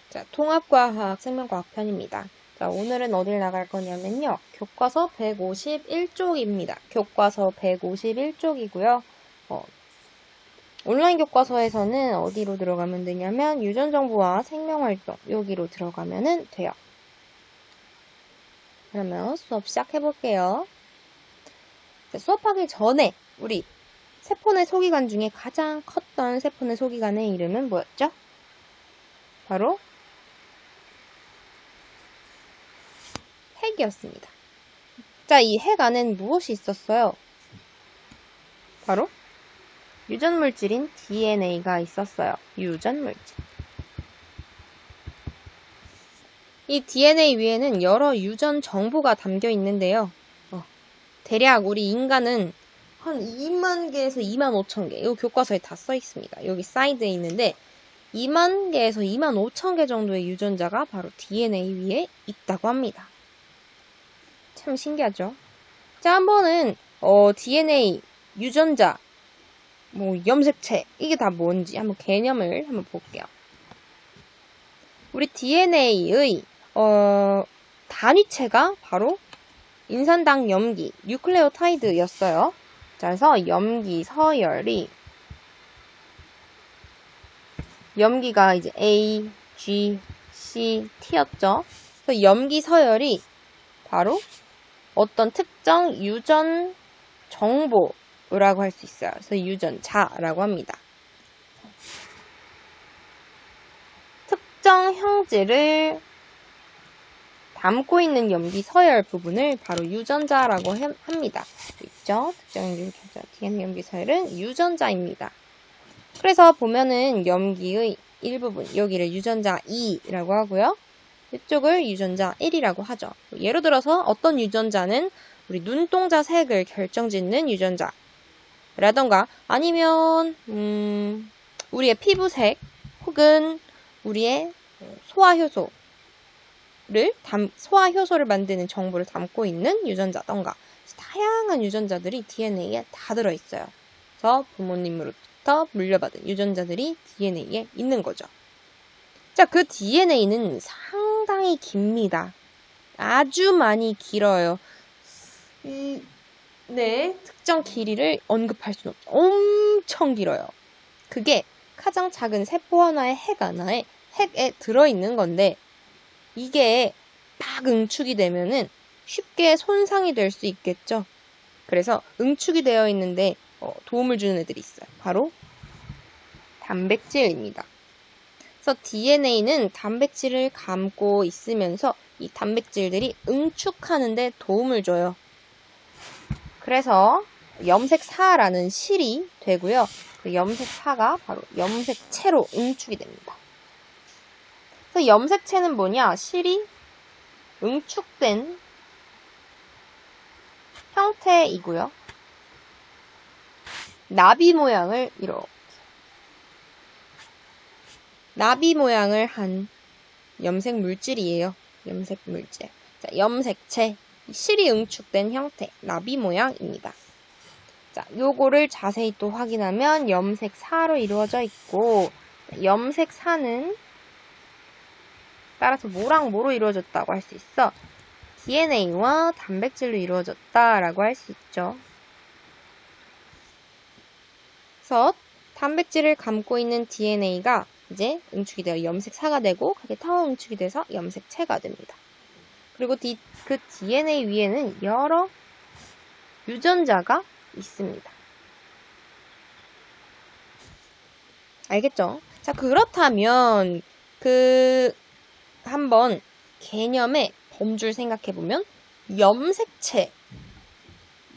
자, 통합과학 생명과학 편입니다. 자, 오늘은 어딜 나갈 거냐면요. 교과서 151쪽입니다. 교과서 151쪽이고요. 온라인 교과서에서는 어디로 들어가면 되냐면 유전정보와 생명활동 여기로 들어가면 돼요. 그러면 수업 시작해 볼게요. 수업하기 전에 우리 세포 내 소기관 중에 가장 컸던 세포 내 소기관의 이름은 뭐였죠? 바로 핵이었습니다. 자, 이 핵 안엔 무엇이 있었어요? 바로 유전물질인 DNA가 있었어요. 유전물질. 이 DNA 위에는 여러 유전 정보가 담겨 있는데요. 대략 우리 인간은 한 2만 개에서 2만 5천 개. 이 교과서에 다 써 있습니다. 여기 사이드에 있는데 2만 개에서 2만 5천 개 정도의 유전자가 바로 DNA 위에 있다고 합니다. 참 신기하죠? 자, 한번은 DNA, 유전자, 염색체, 이게 다 뭔지 한번 개념을 한번 볼게요. 우리 DNA의 단위체가 바로 인산당 염기, 뉴클레오타이드였어요. 자, 그래서 염기가 이제 A, G, C, T였죠. 그래서 염기 서열이 바로 어떤 특정 유전 정보라고 할 수 있어요. 그래서 유전자라고 합니다. 특정 형질을 담고 있는 염기 서열 부분을 바로 유전자라고 합니다. 있죠? 특정 유전자, DNA 염기 서열은 유전자입니다. 그래서 보면은 염기의 일부분, 여기를 유전자 2라고 하고요. 이쪽을 유전자 1이라고 하죠. 예를 들어서 어떤 유전자는 우리 눈동자 색을 결정짓는 유전자라던가 아니면 우리의 피부색 혹은 우리의 소화효소를 만드는 정보를 담고 있는 유전자던가 다양한 유전자들이 DNA에 다 들어있어요. 그래서 부모님으로부터 물려받은 유전자들이 DNA에 있는 거죠. 자, 그 DNA는 상당히 깁니다. 아주 많이 길어요. 특정 길이를 언급할 수는 없죠. 엄청 길어요. 그게 가장 작은 세포 하나의 핵에 들어있는 건데 이게 막 응축이 되면은 쉽게 손상이 될 수 있겠죠. 그래서 응축이 되어 있는데 도움을 주는 애들이 있어요. 바로 단백질입니다. 그래서 DNA는 단백질을 감고 있으면서 이 단백질들이 응축하는 데 도움을 줘요. 그래서 염색사라는 실이 되고요. 그 염색사가 바로 염색체로 응축이 됩니다. 그래서 염색체는 뭐냐? 실이 응축된 형태이고요. 나비 모양을 한 염색 물질이에요. 염색 물질. 자, 염색체. 실이 응축된 형태, 나비 모양입니다. 자, 요거를 자세히 또 확인하면 염색사로 이루어져 있고, 염색사는 따라서 뭐랑 뭐로 이루어졌다고 할 수 있어? DNA와 단백질로 이루어졌다라고 할 수 있죠. 그래서 단백질을 감고 있는 DNA가 이제 응축이 되어 염색사가 되고 그게 더 응축이 돼서 염색체가 됩니다. 그리고 그 DNA 위에는 여러 유전자가 있습니다. 알겠죠? 자, 그렇다면 한번 개념의 범주를 생각해보면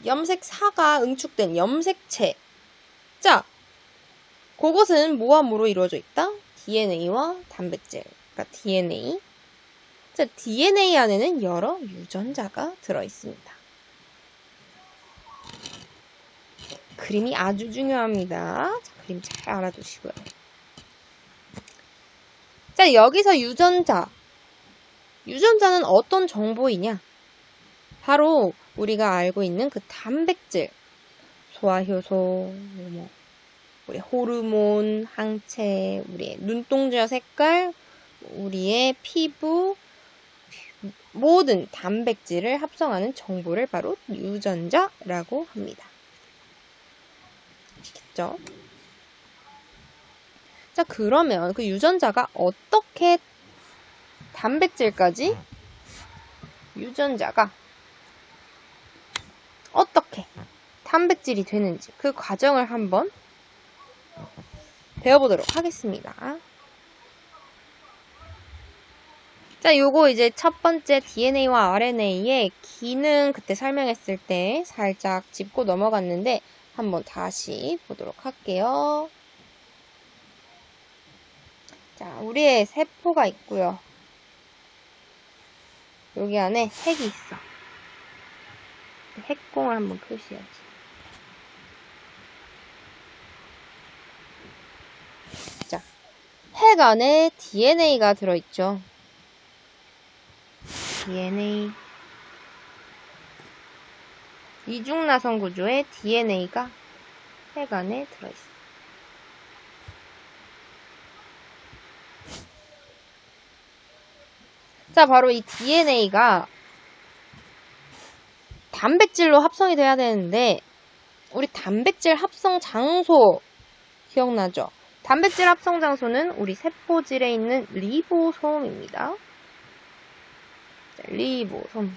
염색사가 응축된 염색체. 자, 그것은 뭐와 뭐로 이루어져 있다? DNA와 단백질. 그러니까 DNA. 자, DNA 안에는 여러 유전자가 들어있습니다. 그림이 아주 중요합니다. 자, 그림 잘 알아두시고요. 자, 여기서 유전자는 어떤 정보이냐? 바로 우리가 알고 있는 그 단백질, 소화효소, 우리 호르몬, 항체, 우리의 눈동자 색깔, 우리의 피부 모든 단백질을 합성하는 정보를 바로 유전자라고 합니다. 아시겠죠? 자, 그러면 그 유전자가 어떻게 단백질까지 유전자가 어떻게 단백질이 되는지 그 과정을 한번 배워보도록 하겠습니다. 자, 요거 이제 첫 번째 DNA와 RNA의 기능 그때 설명했을 때 살짝 짚고 넘어갔는데 한번 다시 보도록 할게요. 자, 우리의 세포가 있고요. 여기 안에 핵이 있어. 핵공을 한번 표시해야지. 자, 핵 안에 DNA가 들어있죠. DNA. 이중나선 구조의 DNA가 핵 안에 들어있어. 자, 바로 이 DNA가 단백질로 합성이 돼야 되는데 우리 단백질 합성 장소 기억나죠? 단백질 합성 장소는 우리 세포질에 있는 리보솜입니다. 자, 리보솜.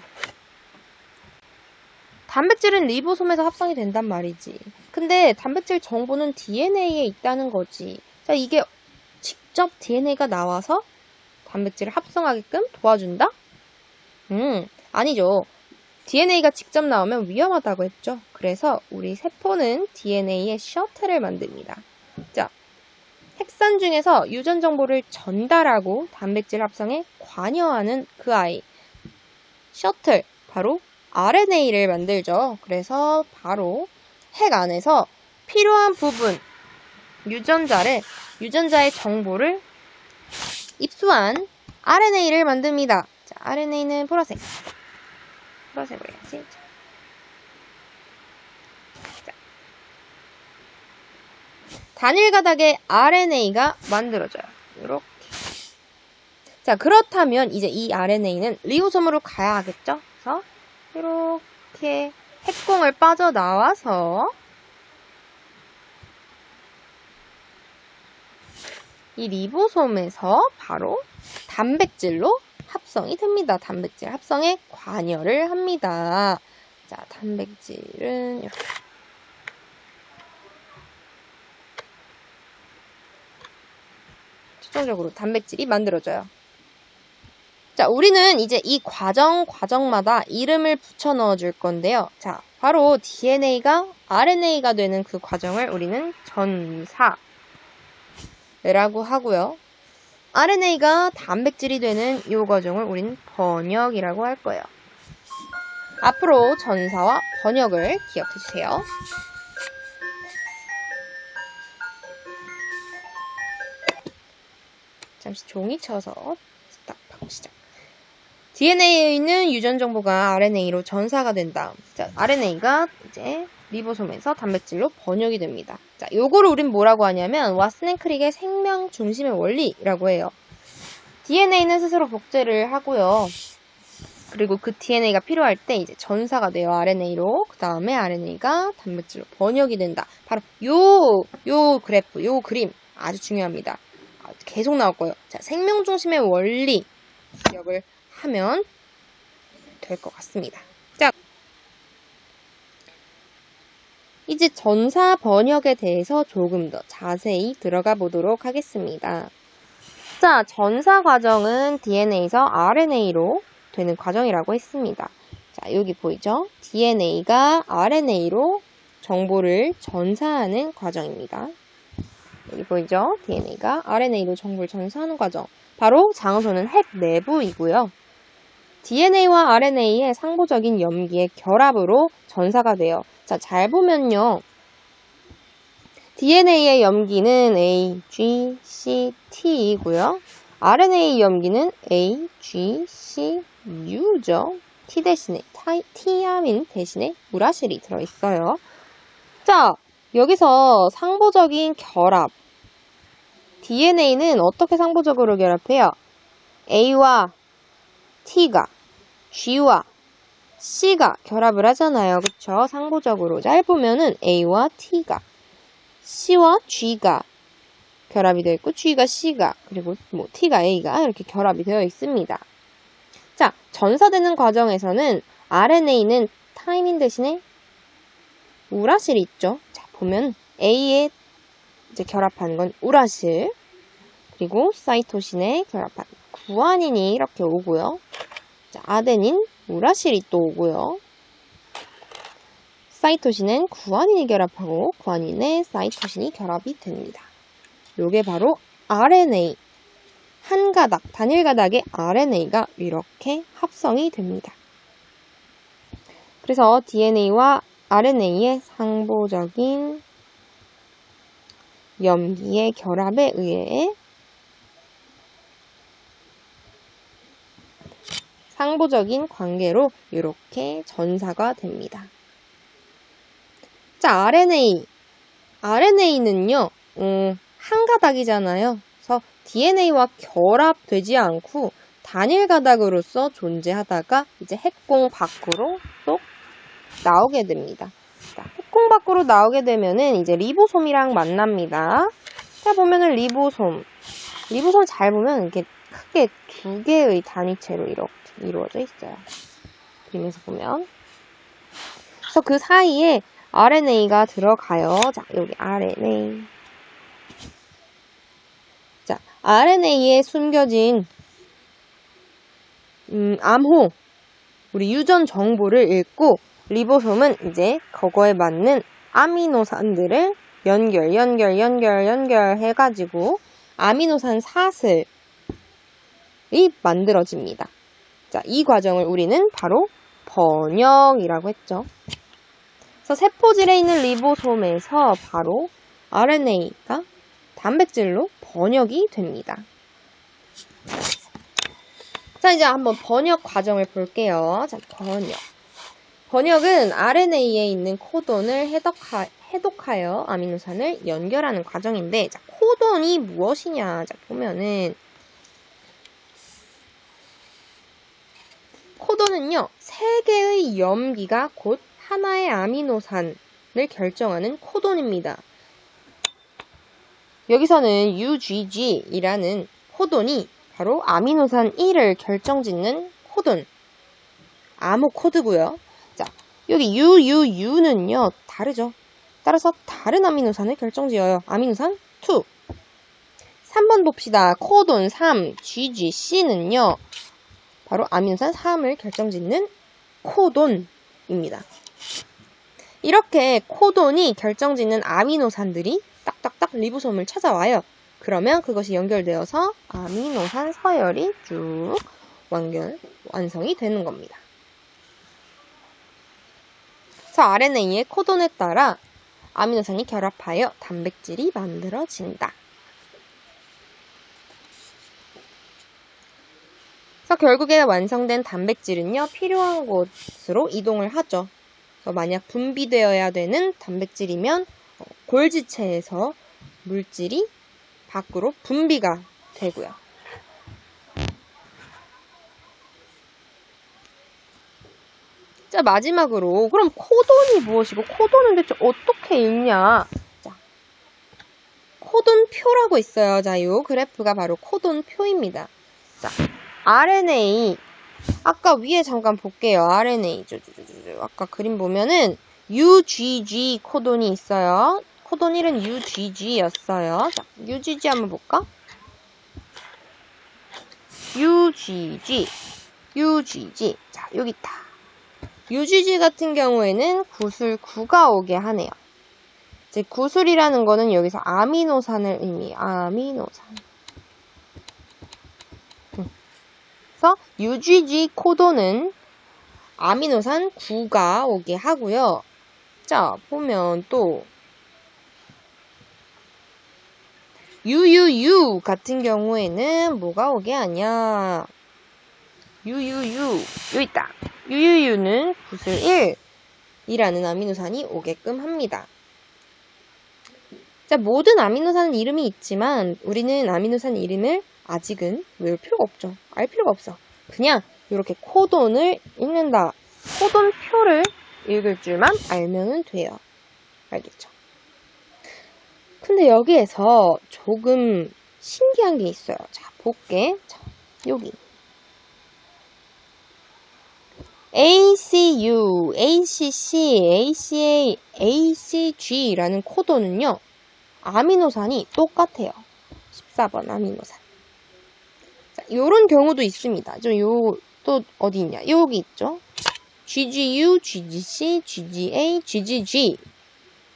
단백질은 리보솜에서 합성이 된단 말이지. 근데 단백질 정보는 DNA에 있다는 거지. 자, 이게 직접 DNA가 나와서 단백질을 합성하게끔 도와준다? 아니죠. DNA가 직접 나오면 위험하다고 했죠. 그래서 우리 세포는 DNA의 셔틀을 만듭니다. 자, 핵산 중에서 유전 정보를 전달하고 단백질 합성에 관여하는 그 아이. 셔틀, 바로 RNA를 만들죠. 그래서 바로 핵 안에서 필요한 부분, 유전자의 정보를 입수한 RNA를 만듭니다. 자, RNA는 보라색으로 해야지. 자, 단일 가닥의 RNA가 만들어져요. 이렇게. 자, 그렇다면 이제 이 RNA는 리보솜으로 가야 하겠죠? 그래서 이렇게 핵공을 빠져나와서 이 리보솜에서 바로 단백질로 합성이 됩니다. 단백질 합성에 관여를 합니다. 자, 단백질은 이렇게. 최종적으로 단백질이 만들어져요. 자, 우리는 이제 이 과정마다 이름을 붙여 넣어줄 건데요. 자, 바로 DNA가 RNA가 되는 그 과정을 우리는 전사라고 하고요. RNA가 단백질이 되는 이 과정을 우리는 번역이라고 할 거예요. 앞으로 전사와 번역을 기억해 주세요. 잠시 종이 쳐서 스탑하고 시작. DNA에 있는 유전 정보가 RNA로 전사가 된 다음, 자, RNA가 이제 리보솜에서 단백질로 번역이 됩니다. 자, 요거를 우린 뭐라고 하냐면 왓슨 앤 크릭의 생명 중심의 원리라고 해요. DNA는 스스로 복제를 하고요. 그리고 그 DNA가 필요할 때 이제 전사가 돼요. RNA로. 그 다음에 RNA가 단백질로 번역이 된다. 바로 요 그래프, 요 그림 아주 중요합니다. 계속 나올 거예요. 자, 생명 중심의 원리 기억을 하면 될 것 같습니다. 자, 이제 전사 번역에 대해서 조금 더 자세히 들어가 보도록 하겠습니다. 자, 전사 과정은 DNA에서 RNA로 되는 과정이라고 했습니다. 자, 여기 보이죠? DNA가 RNA로 정보를 전사하는 과정입니다. 여기 보이죠? DNA가 RNA로 정보를 전사하는 과정. 바로 장소는 핵 내부이고요. DNA와 RNA의 상부적인 염기의 결합으로 전사가 돼요. 자, 잘 보면요. DNA의 염기는 A, G, C, T이고요. RNA 염기는 A, G, C, U죠. T 대신에, 티아민 대신에 우라실이 들어있어요. 자, 여기서 상부적인 결합. DNA는 어떻게 상부적으로 결합해요? A와 T가 G와 C가 결합을 하잖아요. 그쵸? 상부적으로 잘 보면은 A와 T가 C와 G가 결합이 되어 있고 G가 C가 그리고 뭐 T가 A가 이렇게 결합이 되어 있습니다. 자, 전사되는 과정에서는 RNA는 타이민 대신에 우라실이 있죠. 자, 보면 A에 이제 결합하는 건 우라실 그리고 사이토신에 결합한 구아닌이 이렇게 오고요. 자, 아데닌, 우라실이 또 오고요. 사이토신은 구아닌이 결합하고 구아닌에 사이토신이 결합이 됩니다. 요게 바로 RNA. 한 가닥, 단일 가닥의 RNA가 이렇게 합성이 됩니다. 그래서 DNA와 RNA의 상보적인 염기의 결합에 의해 상보적인 관계로 이렇게 전사가 됩니다. 자, RNA는요, 한 가닥이잖아요. 그래서 DNA와 결합되지 않고 단일 가닥으로서 존재하다가 이제 핵공 밖으로 쏙 나오게 됩니다. 자, 핵공 밖으로 나오게 되면은 이제 리보솜이랑 만납니다. 자, 보면은 리보솜 잘 보면 이렇게 크게 두 개의 단위체로 이렇게 이루어져 있어요. 그림에서 보면. 그래서 그 사이에 RNA가 들어가요. 자, 여기 RNA. 자, RNA에 숨겨진 암호, 우리 유전 정보를 읽고 리보솜은 이제 그거에 맞는 아미노산들을 연결해가지고 아미노산 사슬이 만들어집니다. 자, 이 과정을 우리는 바로 번역이라고 했죠. 그래서 세포질에 있는 리보솜에서 바로 RNA가 단백질로 번역이 됩니다. 자, 이제 한번 번역 과정을 볼게요. 자, 번역은 RNA에 있는 코돈을 해독하여 아미노산을 연결하는 과정인데, 자, 코돈이 무엇이냐? 자, 보면은 코돈은요, 세 개의 염기가 곧 하나의 아미노산을 결정하는 코돈입니다. 여기서는 UGG이라는 코돈이 바로 아미노산 1을 결정짓는 코돈, 암호 코드고요. 자, 여기 UUU는요, 다르죠. 따라서 다른 아미노산을 결정지어요. 아미노산 2. 3번 봅시다. 코돈 3, GGC는요, 바로 아미노산 3을 결정짓는 코돈입니다. 이렇게 코돈이 결정짓는 아미노산들이 딱딱딱 리보솜을 찾아와요. 그러면 그것이 연결되어서 아미노산 서열이 쭉 완성이 되는 겁니다. 그래서 RNA의 코돈에 따라 아미노산이 결합하여 단백질이 만들어진다. 그래서 결국에 완성된 단백질은요, 필요한 곳으로 이동을 하죠. 그래서 만약 분비되어야 되는 단백질이면 골지체에서 물질이 밖으로 분비가 되고요. 자, 마지막으로 그럼 코돈이 무엇이고 코돈은 대체 어떻게 읽냐? 자, 코돈표라고 있어요. 자, 요 그래프가 바로 코돈표입니다. 자, RNA 아까 위에 잠깐 볼게요. RNA 아까 그림 보면은 UGG 코돈이 있어요. 코돈 1은 UGG였어요. 자, UGG 한번 볼까? UGG. 자, 여기 있다. UGG 같은 경우에는 구술 9가 오게 하네요. 이제 구술이라는 거는 여기서 아미노산을 의미해요. 아미노산. 그래서 UGG 코돈은 아미노산 9가 오게 하고요. 자, 보면 또 UUU 같은 경우에는 뭐가 오게 하냐? UUU 여기 있다. UUU는 구슬 1이라는 아미노산이 오게끔 합니다. 자, 모든 아미노산은 이름이 있지만 우리는 아미노산 이름을 아직은 외울 필요가 없죠. 알 필요가 없어. 그냥 이렇게 코돈을 읽는다. 코돈표를 읽을 줄만 알면 돼요. 알겠죠? 근데 여기에서 조금 신기한 게 있어요. 자, 볼게. 자, 여기. ACU, ACC, ACA, ACG라는 코돈은요. 아미노산이 똑같아요. 14번 아미노산. 자, 요런 경우도 있습니다. 또 어디 있냐? 여기 있죠? GGU, GGC, GGA, GGG.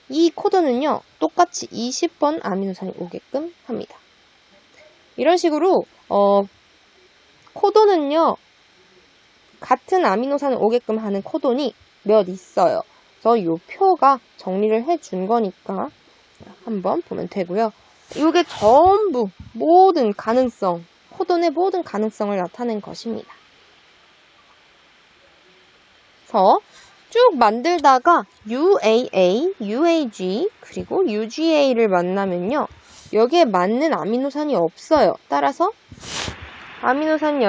이 코드는요, 똑같이 20번 아미노산이 오게끔 합니다. 이런 식으로, 코돈은요, 같은 아미노산을 오게끔 하는 코돈이 몇 있어요. 그래서 이 표가 정리를 해준 거니까 한번 보면 되고요. 이게 전부 모든 가능성, 코돈의 모든 가능성을 나타낸 것입니다. 그래서 쭉 만들다가 UAA, UAG, 그리고 UGA를 만나면요. 여기에 맞는 아미노산이 없어요. 따라서 아미노산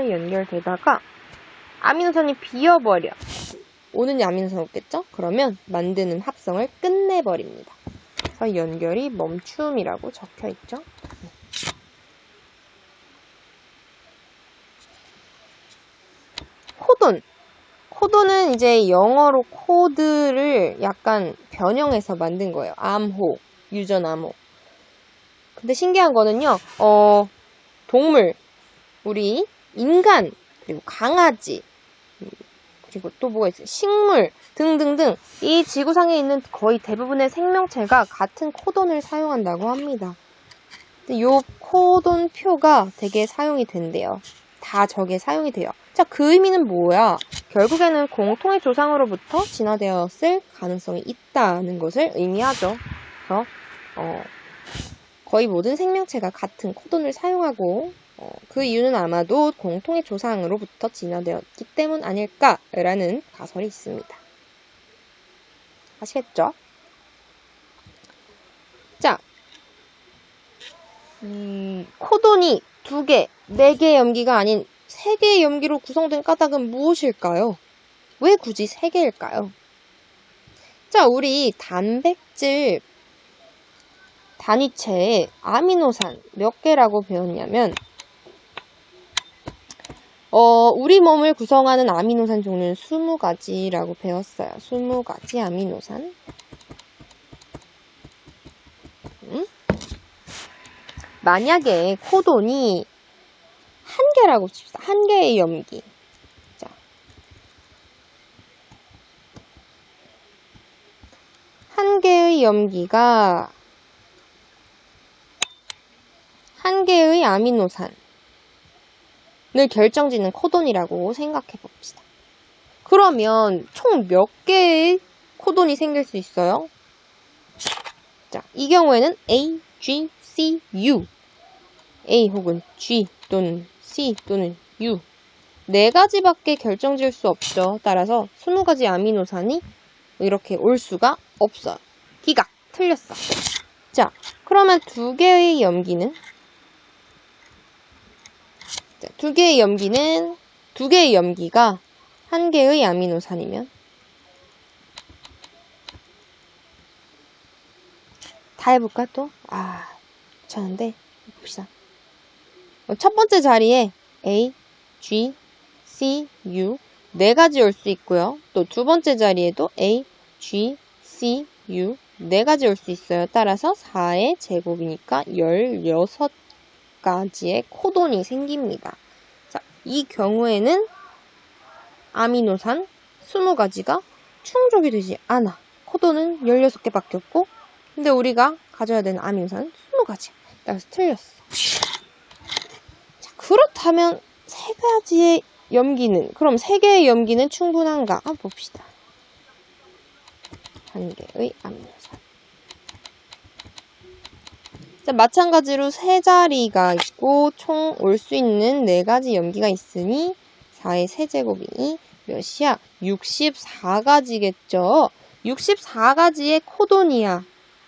연결되다가 아미노산이 비어버려. 오는 아미노산 없겠죠? 그러면 만드는 합성을 끝내버립니다. 그래서 연결이 멈춤이라고 적혀있죠. 코돈은 이제 영어로 코드를 약간 변형해서 만든 거예요. 암호, 유전 암호. 근데 신기한 거는요, 동물, 우리 인간, 그리고 강아지, 그리고 또 뭐가 있어요? 식물 등등등 이 지구상에 있는 거의 대부분의 생명체가 같은 코돈을 사용한다고 합니다. 근데 요 코돈 표가 되게 사용이 된대요. 다 저게 사용이 돼요. 자, 그 의미는 뭐야? 결국에는 공통의 조상으로부터 진화되었을 가능성이 있다는 것을 의미하죠. 그래서 거의 모든 생명체가 같은 코돈을 사용하고 그 이유는 아마도 공통의 조상으로부터 진화되었기 때문 아닐까라는 가설이 있습니다. 아시겠죠? 자, 코돈이 2개, 4개의 염기가 아닌 3개의 염기로 구성된 까닭은 무엇일까요? 왜 굳이 3개일까요? 자, 우리 단백질 단위체에 아미노산 몇 개라고 배웠냐면 우리 몸을 구성하는 아미노산 종류는 20가지라고 배웠어요. 20가지 아미노산. 만약에 코돈이 1개라고 칩시다. 1개의 염기. 자. 1개의 염기가 1개의 아미노산을 결정짓는 코돈이라고 생각해 봅시다. 그러면 총 몇 개의 코돈이 생길 수 있어요? 자, 이 경우에는 A, G, C, U. A 혹은 G 또는 C 또는 U. 4가지밖에 결정지을 수 없죠. 따라서 20가지 아미노산이 이렇게 올 수가 없어요. 기각, 틀렸어. 자, 그러면 2개의 염기는? 자, 2개의 염기가 1개의 아미노산이면? 다 해볼까 또? 귀찮은데 봅시다. 첫 번째 자리에 A, G, C, U 4가지 올 수 있고요. 또 두 번째 자리에도 A, G, C, U 4가지 올 수 있어요. 따라서 4의 제곱이니까 16가지의 코돈이 생깁니다. 자, 이 경우에는 아미노산 20가지가 충족이 되지 않아. 코돈은 16개밖에 없고 근데 우리가 가져야 되는 아미노산은 20가지. 따라서 틀렸어. 자, 그렇다면 3가지의 염기는, 그럼 3개의 염기는 충분한가? 한번 봅시다. 1개의 아미노산. 자, 마찬가지로 3자리가 있고 총 올 수 있는 4가지 염기가 있으니 4의 세제곱이니 몇이야? 64가지겠죠? 64가지의 코돈이야.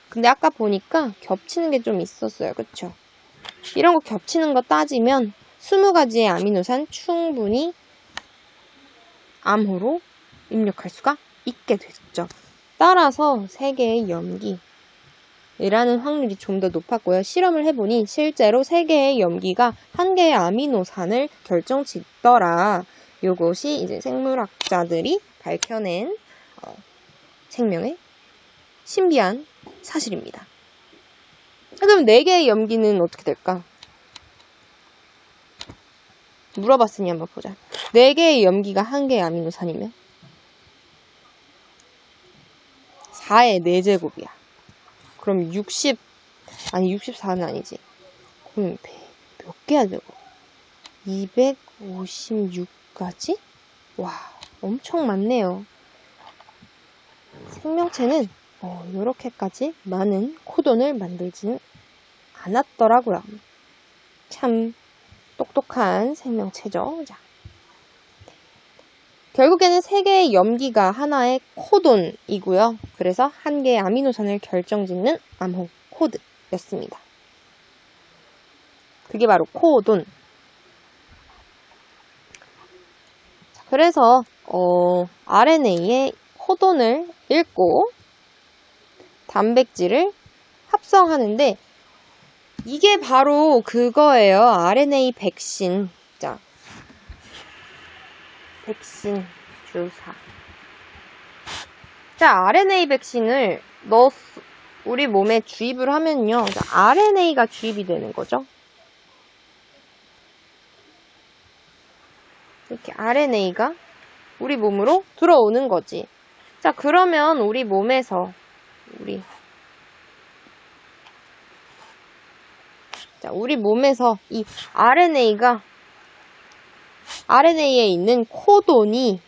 근데 아까 보니까 겹치는 게 좀 있었어요. 그쵸? 이런 거 겹치는 거 따지면 20가지의 아미노산 충분히 암호로 입력할 수가 있게 됐죠. 따라서 3개의 염기라는 확률이 좀 더 높았고요. 실험을 해보니 실제로 3개의 염기가 1개의 아미노산을 결정짓더라. 요것이 이제 생물학자들이 밝혀낸 생명의 신비한 사실입니다. 자, 그럼 4개의 염기는 어떻게 될까? 물어봤으니 한번 보자. 4개의 염기가 1개의 아미노산이면 4의 4제곱이야. 그럼 64는 아니지. 그럼 몇 개야 되고? 256가지? 와, 엄청 많네요. 생명체는 이렇게까지 많은 코돈을 만들지는 않았더라고요. 참 똑똑한 생명체죠. 자, 결국에는 3개의 염기가 하나의 코돈이고요. 그래서 1개의 아미노산을 결정짓는 암호 코드였습니다. 그게 바로 코돈. 자, 그래서 RNA의 코돈을 읽고 단백질을 합성하는데 이게 바로 그거예요. RNA 백신. 자, 백신 주사. 자, RNA 백신을 우리 몸에 주입을 하면요. RNA가 주입이 되는 거죠. 이렇게 RNA가 우리 몸으로 들어오는 거지. 자, 그러면 우리 몸에서 우리 몸에서 이 RNA에 있는 코돈이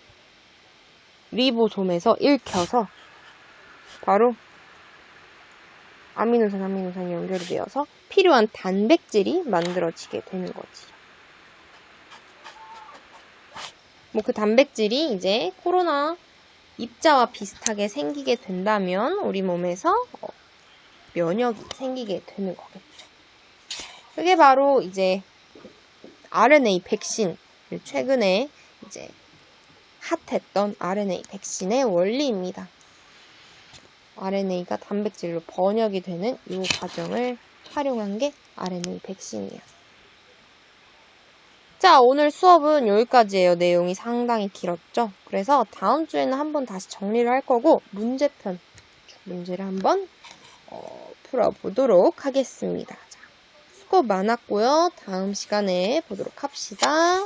리보솜에서 읽혀서 바로 아미노산이 연결이 되어서 필요한 단백질이 만들어지게 되는 거지. 그 단백질이 이제 코로나 입자와 비슷하게 생기게 된다면 우리 몸에서 면역이 생기게 되는 거겠죠. 그게 바로 이제 RNA 백신, 최근에 이제 핫했던 RNA 백신의 원리입니다. RNA가 단백질로 번역이 되는 이 과정을 활용한 게 RNA 백신이야. 자, 오늘 수업은 여기까지예요. 내용이 상당히 길었죠? 그래서 다음 주에는 한번 다시 정리를 할 거고 문제를 한번 풀어보도록 하겠습니다. 자, 수고 많았고요. 다음 시간에 보도록 합시다.